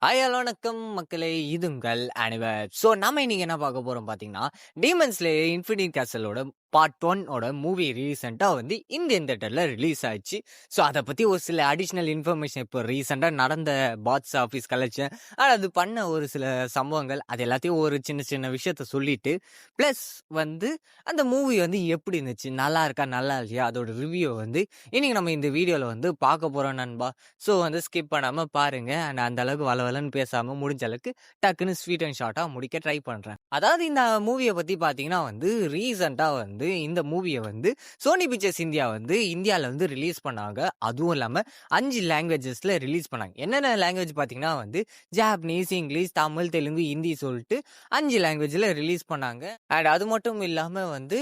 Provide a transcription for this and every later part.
Hi hello வணக்கம் மக்களே! இது உங்கள் அனிவர். ஸோ நம்ம இன்னைக்கு என்ன பார்க்க போறோம் பார்த்தீங்கன்னா, டீமன் ஸ்லேயர் இன்ஃபினிட்டி கேசலோட பார்ட் 1 ஓட மூவி ரீசென்ட்டா வந்து இந்தியன் தியேட்டர்ல ரிலீஸ் ஆச்சு. ஸோ அத பத்தி ஒரு சில அடிஷனல் இன்ஃபர்மேஷன் இப்போ ரீசென்ட்டா நடந்த பாக்ஸ் ஆஃபீஸ் கலெக்ஷன், அது பண்ண ஒரு சில சம்பவங்கள், அது எல்லாத்தையும் ஒரு சின்ன சின்ன விஷயத்த சொல்லிட்டு, பிளஸ் வந்து அந்த மூவி வந்து எப்படி இருந்துச்சு? நல்லா இருக்கா? நல்லா இல்லையா? அதோட ரிவ்யூ வந்து இன்னைக்கு நம்ம இந்த வீடியோல வந்து பார்க்க போறோம் நண்பா. ஸோ வந்து ஸ்கிப் பண்ணாம பாருங்க. அண்ட் அந்த அளவுக்கு வளவலன்னு பேசாம முடிஞ்ச அளவுக்கு டக்குன்னு ஸ்வீட் அண்ட் ஷார்ட்டா முடிக்க ட்ரை பண்றேன். அதாவது இந்த மூவிய பத்தி பார்த்தீங்கன்னா வந்து ரீசென்ட்டா வந்து இந்த மூவிய வந்து சோனி பிக்சர்ஸ் இந்தியா வந்து இந்தியால வந்து ரிலீஸ் பண்ணாங்க. அதுவும் இல்லாம 5 லாங்குவேஜஸ்ல ரிலீஸ் பண்ணாங்க. என்னென்ன லாங்குவேஜ் பார்த்தீங்கன்னா வந்து ஜாப்பனீஸ், இங்கிலீஷ், தமிழ், தெலுங்கு, ஹிந்தி சொல்ட்டு 5 லாங்குவேஜ்ல ரிலீஸ் பண்ணாங்க. அண்ட் அது மட்டும் இல்லாம வந்து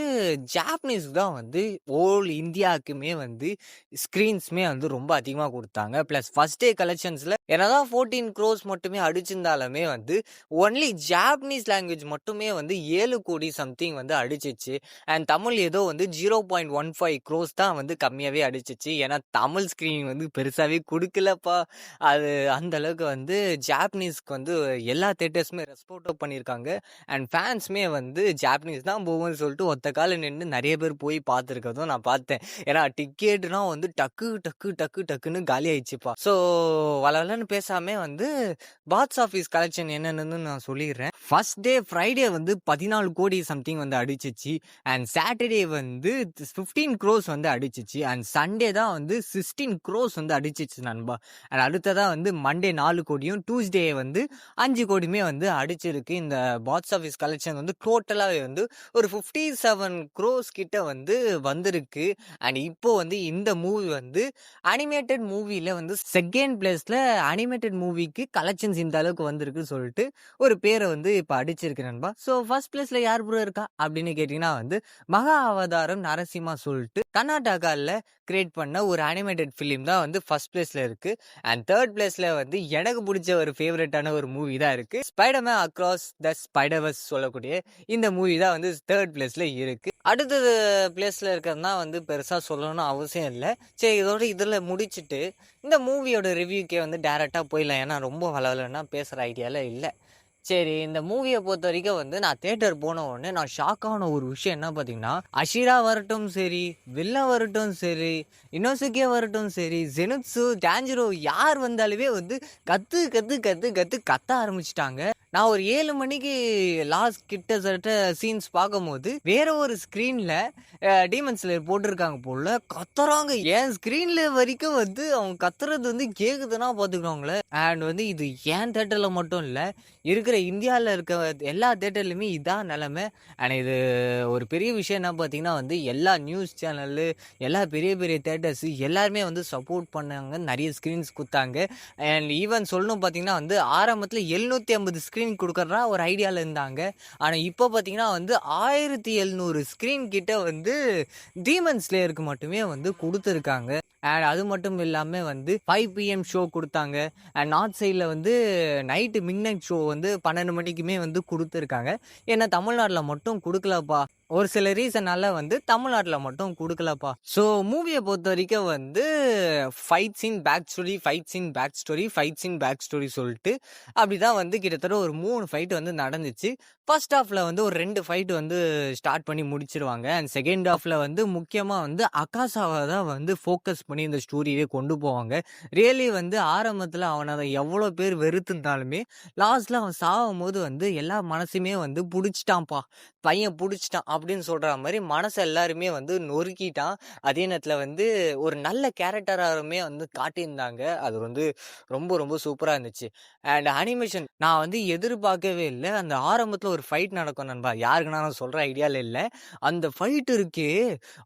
ஜாப்பனீஸ் தான் வந்து ஹோல் இந்தியாக்குமே வந்து ஸ்க்ரீன்ஸ்மே வந்து ரொம்ப அதிகமா குடுத்தாங்க. பிளஸ் ஃபர்ஸ்ட் டே கலெக்ஷன்ஸ்ல என்னதான் 14 க்ரோர்ஸ் மட்டுமே அடிச்சிருந்தாலுமே வந்து ஒன்லி ஜாப்பனீஸ் லாங்குவேஜ் மட்டுமே வந்து 7 கோடி சம்திங் வந்து அடிச்சிச்சு. அண்ட் தமிழ் ஏதோ வந்து 0.15 க்ரோர்ஸ் தான் வந்து கம்மியாவே அடிச்சிச்சு. ஏன்னா தமிழ் ஸ்க்ரீன் வந்து பெருசாவே குடுக்கலப்பா. அது அந்த அளவுக்கு வந்து ஜாப்பனீஸ்க்கு வந்து எல்லா தியேட்டர்ஸுமே ரெஸ்பெக்ட் பண்ணியிருக்காங்க. அண்ட் ஃபேன்ஸுமே வந்து ஜாப்பனீஸ் தான் போகும்னு சொல்லிட்டு ஒத்த கால்ல நின்னு நெறைய பேர் போய் பார்த்துருக்கதும் நான் பார்த்தேன். ஏன்னா டிக்கெட்னா வந்து டக்கு டக்கு டக்கு டக்குன்னு காலி ஆயிடுச்சுப்பா. ஸோ வளவலன்னு பேசாம வந்து பாக்ஸ் ஆஃபீஸ் கலெக்ஷன் என்னென்னு நான் சொல்லிடுறேன். ஃபர்ஸ்ட் டே ஃப்ரைடே வந்து 14 கோடி சம்திங் வந்து அடிச்சிச்சு. அண்ட் சாட்டர்டே வந்து 15 க்ரோர்ஸ் வந்து அடிச்சிச்சு. அண்ட் சண்டே தான் வந்து 16 க்ரோர்ஸ் வந்து அடிச்சிச்சு நண்பா. அண்ட் அடுத்ததா வந்து மண்டே 4 கோடியும், டியூஸ்டே வந்து 5 கோடியுமே வந்து அடிச்சிருக்கு. இந்த பாக்ஸ் ஆஃபீஸ் கலெக்ஷன் வந்து டோட்டலாவே வந்து ஒரு 57 க்ரோர்ஸ் கிட்ட வந்து வந்திருக்கு. அண்ட் இப்போ வந்து இந்த மூவி வந்து அனிமேட்டட் மூவில வந்து செகண்ட் பிளேஸ்ல அனிமேட்டட் மூவிக்கு கலெக்ஷன்ஸ் இந்த அளவுக்கு வந்திருக்குன்னு சொல்லிட்டு ஒரு பேரை வந்து இப்ப அடிச்சிருக்கு நண்பா. ஸோ ஃபர்ஸ்ட் பிளேஸ்ல யார் ப்ரோ இருக்கா அப்படின்னு கேட்டீங்கன்னா வந்து மகா அவதாரம் நரசிம்மா சொல்லிட்டு கர்நாடகால கிரியேட் பண்ண ஒரு அனிமேட்டட் ஃபிலிம் தான் வந்து ஃபர்ஸ்ட் பிளேஸ்ல இருக்கு. அண்ட் தேர்ட் பிளேஸ்ல வந்து எனக்கு பிடிச்ச ஒரு ஃபேவரட்டான ஒரு மூவி தான் இருக்கு. ஸ்பைடர்மேன் அக்ராஸ் த ஸ்பைடர்வர்ஸ் சொல்லக்கூடிய இந்த மூவி தான் வந்து தேர்ட் பிளேஸ்ல இருக்கு. அடுத்தது பிளேஸ்ல இருக்கிறதுனா வந்து பெருசா சொல்லணும்னு அவசியம் இல்லை. சரி இதோட இதில் முடிச்சுட்டு இந்த மூவியோட ரிவ்யூக்கே வந்து டேரெக்டாக போயிடலாம். ஏன்னா ரொம்ப வளவலன்னா பேசுகிற ஐடியாவில் இல்லை. சரி இந்த மூவியை பொறுத்த வரைக்கும் வந்து நான் தியேட்டர் போன உடனே நான் ஷாக்கான ஒரு விஷயம் என்ன பார்த்தீங்கன்னா, அஷிரா வரட்டும் சரி, வில்லா வரட்டும் சரி, இனோசுகே வரட்டும் சரி, ஜெனுட்சு, டான்ஜிரோ யார் வந்தாலுமே வந்து கத்து கத்து கத்து கத்து கத்த ஆரம்பிச்சிட்டாங்க. நான் ஒரு 7 மணிக்கு லாஸ்ட் கிட்டத்தட்ட சீன்ஸ் பார்க்கும்போது வேற ஒரு ஸ்க்ரீன்ல டீமன் ஸ்லேயர் போட்டிருக்காங்க போல கத்துறாங்க. என் ஸ்க்ரீன்ல வரைக்கும் வந்து அவங்க கத்துறது வந்து கேக்குதுன்னா பார்த்துக்கோங்களேன். அண்ட் வந்து இது ஏன் தேட்டர்ல மட்டும் இல்லை, இருக்கிற இந்தியாவில் இருக்க எல்லா தேட்டர்லையுமே இதான் நிலைமை. அண்ட் இது ஒரு பெரிய விஷயம் என்ன பார்த்தீங்கன்னா வந்து எல்லா நியூஸ் சேனலு, எல்லா பெரிய பெரிய தேட்டர்ஸ் எல்லாருமே வந்து சப்போர்ட் பண்ணாங்க. நிறைய ஸ்க்ரீன்ஸ் கொடுத்தாங்க. அண்ட் ஈவன் சொல்லணும் பார்த்தீங்கன்னா வந்து ஆரம்பத்தில் 750 ஸ்க்ரீன் கொடுக்குறதா ஒரு ஐடியாவில் இருந்தாங்க. ஆனால் இப்போ பார்த்தீங்கன்னா வந்து 1700 ஸ்க்ரீன் கிட்ட வந்து டீமன் ஸ்லேயருக்கு மட்டுமே வந்து கொடுத்துருக்காங்க. அண்ட் அது மட்டும் இல்லாமல் வந்து 5 PM ஷோ கொடுத்தாங்க. அண்ட் நார்த் சைடில் வந்து நைட்டு மிட் நைட் ஷோ வந்து 12 மணிக்குமே வந்து கொடுத்துருக்காங்க. ஏன்னா தமிழ்நாட்டில் மட்டும் கொடுக்கலப்பா. ஒரு சில ரீசனால வந்து தமிழ்நாட்டில் மட்டும் கொடுக்கலப்பா. ஸோ மூவியை பொறுத்த வரைக்கும் வந்து fight scene back story, fight scene back story, fight scene back story சொல்லிட்டு அப்படிதான் வந்து கிட்டத்தட்ட ஒரு 3 ஃபைட் வந்து நடந்துச்சு. ஃபர்ஸ்ட் ஹாஃப்ல வந்து ஒரு 2 ஃபைட் வந்து ஸ்டார்ட் பண்ணி முடிச்சிருவாங்க. அண்ட் செகண்ட் ஹாஃப்ல வந்து முக்கியமாக வந்து அகாசாவை தான் வந்து ஃபோக்கஸ் பண்ணி இந்த ஸ்டோரியே கொண்டு போவாங்க. ரியலி வந்து ஆரம்பத்தில் அவனை எவ்வளோ பேர் வெறுத்திருந்தாலுமே லாஸ்ட்ல அவன் சாகும் போது வந்து எல்லா மனசுமே வந்து பிடிச்சிட்டான்ப்பா, பையன் பிடிச்சிட்டான் அப்படின்னு சொல்ற மாதிரி மனசை எல்லாருமே வந்து நொறுக்கிட்டான். அதே நேரத்தில் வந்து ஒரு நல்ல கேரக்டராகவுமே வந்து காட்டியிருந்தாங்க. அது வந்து ரொம்ப ரொம்ப சூப்பராக இருந்துச்சு. அண்ட் அனிமேஷன் நான் வந்து எதிர்பார்க்கவே இல்லை. அந்த ஆரம்பத்தில் ஒரு ஃபைட் நடக்கும் நண்பா, யாருக்குன்னா நான் சொல்கிற ஐடியாவில் இல்லை. அந்த ஃபைட் இருக்கே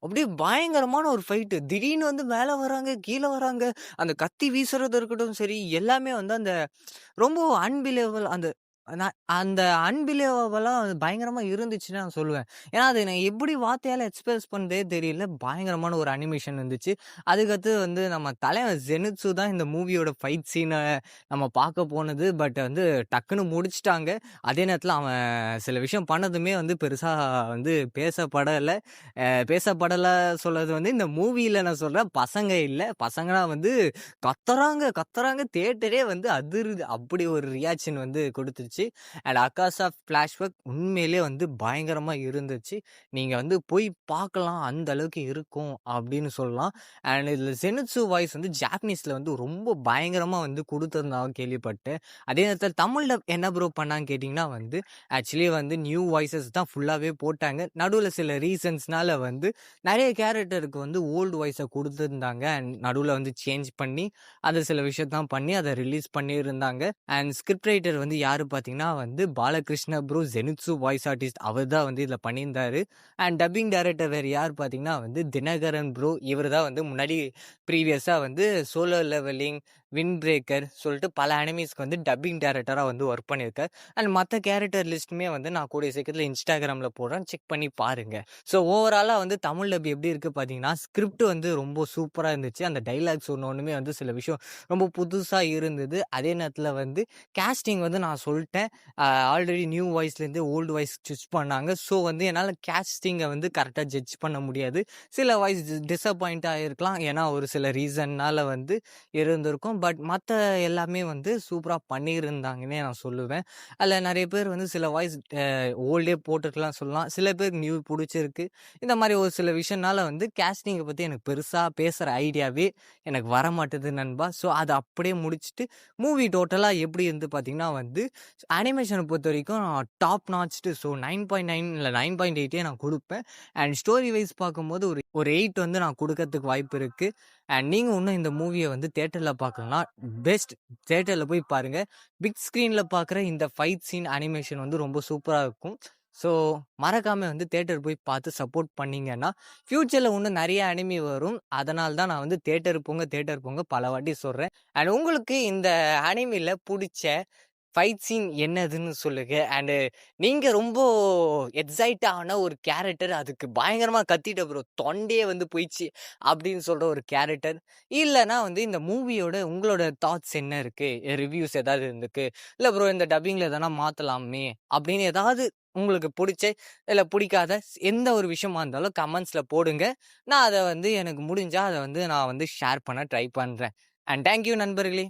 அப்படியே பயங்கரமான ஒரு ஃபைட்டு. திடீர்னு வந்து மேலே வராங்க, கீழே வராங்க, அந்த கத்தி வீசுறது இருக்கட்டும் சரி, எல்லாமே வந்து அந்த ரொம்ப அன்பிலீவபிள். அந்த நான் அந்த அன்பிலீவபிளா பயங்கரமா இருந்துச்சுன்னு நான் சொல்லுவேன். ஏன்னா, அது நான் எப்படி வார்த்தையால எக்ஸ்பிரஸ் பண்றதே தெரியல. பயங்கரமான ஒரு அனிமேஷன் இருந்துச்சு. அதுக்கடுத்து வந்து நம்ம தலைவன் ஜெனிட்சு தான் இந்த மூவியோட ஃபைட் சீன நம்ம பார்க்க போனது. பட் வந்து டக்குன்னு முடிச்சுட்டாங்க. அதே நேரத்தில அவன் சில விஷயம் பண்ணதுமே வந்து பெருசா வந்து பேசப்படல. பேசப்படல சொல்றது வந்து இந்த மூவில நான் சொல்றேன். பசங்க இல்ல. பசங்கலாம் வந்து கத்துறாங்க, கத்துறாங்க. தியேட்டரே வந்து அதிருது. அப்படி ஒரு ரியாக்ஷன் வந்து குடுத்துருச்சு. அண்ட் அக்காஸ் ஆஃப் ஃபிளாஷ்பேக் உண்மையிலேயே வந்து பயங்கரமா இருந்துச்சு. நீங்க வந்து போய் பார்க்கலாம். அந்த அளவுக்கு இருக்கும் அப்படின்னு சொல்லலாம். அண்ட் இதுல செனிட்சு வாய்ஸ் வந்து ஜாப்பனீஸ்ல வந்து ரொம்ப பயங்கரமா வந்து குடுத்திருந்தாங்க கேள்விப்பட்டேன். அதே நேரத்தில தமிழ் டப் என்ன ப்ரோ பண்ணாங்கன்னு கேட்டீங்கன்னா வந்து, ஆக்சுவலி வந்து நியூ வாய்ஸஸ் தான் ஃபுல்லாவே போட்டாங்க. நடுவுல சில ரீசன்ஸ்னால வந்து நெறைய கேரக்டருக்கு வந்து ஓல்டு வாய்ஸ குடுத்திருந்தாங்க. அண்ட் நடுவுல வந்து சேஞ்ச் பண்ணி, அது சில விஷயத்தலாம் பண்ணி அத ரிலீஸ் பண்ணியிருந்தாங்க. அண்ட் ஸ்கிரிப்ட் ரைட்டர் வந்து யாரு பார்த்தீங்கன்னா வந்து பாலகிருஷ்ண ப்ரோ ஜெனிட்சு வாய்ஸ் ஆர்டிஸ்ட் அவர் தான் வந்து இதில பண்ணியிருந்தாரு. அண்ட் டப்பிங் டைரக்டர் வேற யார் பார்த்தீங்கன்னா வந்து தினகரன் ப்ரோ. இவரு தான் வந்து முன்னாடி ப்ரீவியஸா வந்து சோலோ லெவலிங், விண்ட் பிரேக்கர் சொல்லிட்டு பல அனிமீஸ்க்கு வந்து டப்பிங் டைரக்டரா வந்து ஒர்க் பண்ணியிருக்கார். அண்ட் மத்த கேரக்டர் லிஸ்ட்டுமே வந்து நான் கூடிய சீக்கிரத்தில Instagramல போடுறேன். செக் பண்ணி பாருங்க. ஸோ ஓவராலா வந்து தமிழ் டப் எப்படி இருக்கு பார்த்தீங்கன்னா, ஸ்கிரிப்ட் வந்து ரொம்ப சூப்பரா இருந்துச்சு. அந்த டயலாக்ஸ் ஒண்ணுமே வந்து சில விஷயம் ரொம்ப புதுசா இருந்தது. அதே நேரத்தில வந்து கேஸ்டிங் வந்து நான் சொல்ட்டேன். ஆல்ரெடி நியூ வாய்ஸ்லேருந்து ஓல்டு வாய்ஸ் ஸ்விட்ச் பண்ணாங்க. ஸோ வந்து என்னால கேஸ்டிங்க வந்து கரெக்ட்டா ஜட்ஜ் பண்ண முடியாது. சில வாய்ஸ் டிசப்பாயிண்ட் ஆயிருக்கலாம். ஏன்னா ஒரு சில ரீசன்னால வந்து இருந்திருக்கும். பட் மத்த எல்லாமே வந்து சூப்பரா பண்ணியிருந்தாங்கன்னே நான் சொல்லுவேன். அதில நெறைய பேர் வந்து சில வாய்ஸ் ஓல்டே போட்டுருக்கலாம் சொல்லலாம். சில பேருக்கு நியூ புடிச்சிருக்கு. இந்த மாரி ஒரு சில விஷயம்னால வந்து கேஸ்டிங்க பத்தி எனக்கு பெருசா பேசுற ஐடியாவே எனக்கு வரமாட்டுது நண்பா. ஸோ அத அப்படியே முடிச்சுட்டு மூவி டோட்டலா எப்படி இருந்து பார்த்தீங்கன்னா வந்து, அனிமேஷன பொறுத்தவரைக்கும் டாப் நாச்டு. ஸோ 9.9 இல்ல 9.8 நான் குடுப்பேன். அண்ட் ஸ்டோரி வைஸ் பார்க்கும்போது ஒரு 8 வந்து நான் குடுக்கறதுக்கு வாய்ப்பு இருக்கு. அண்ட் நீங்க இன்னும் இந்த மூவிய வந்து தியேட்டர்ல பார்க்கலன்னா, பெஸ்ட் தியேட்டர்ல போய் பாருங்க. பிக் ஸ்க்ரீன்ல பார்க்குற இந்த ஃபைட் சீன் அனிமேஷன் வந்து ரொம்ப சூப்பரா இருக்கும். ஸோ மறக்காம வந்து தியேட்டர் போய் பார்த்து சப்போர்ட் பண்ணீங்கன்னா, ஃபியூச்சர்ல இன்னும் நெறைய அனிமி வரும். அதனால தான் நான் வந்து தியேட்டர் போங்க பல வாட்டி சொல்றேன். அண்ட் உங்களுக்கு இந்த அனிமில புடிச்ச ஃபைட் சீன் என்னதுன்னு சொல்லுங்க. அண்டு நீங்க ரொம்ப எக்ஸைட் ஆன ஒரு கேரக்டர் அதுக்கு பயங்கரமா கத்திட்ட ப்ரோ. தொண்டையே வந்து போயிடுச்சு அப்படின்னு சொல்ற ஒரு கேரக்டர். இல்லன்னா வந்து இந்த மூவியோட உங்களோட தாட்ஸ் என்ன இருக்கு? ரிவ்யூஸ் ஏதாவது இருந்திருக்கு. இல்ல ப்ரோ இந்த டப்பிங்ல எதனா மாத்தலாமே அப்படின்னு ஏதாவது உங்களுக்கு புடிச்ச, இல்ல புடிக்காத எந்த ஒரு விஷயமா இருந்தாலும் கமெண்ட்ஸ்ல போடுங்க. நான் அத வந்து எனக்கு முடிஞ்சா அத வந்து நான் வந்து ஷேர் பண்ண ட்ரை பண்றேன். அண்ட் தேங்க் யூ நண்பர்களே!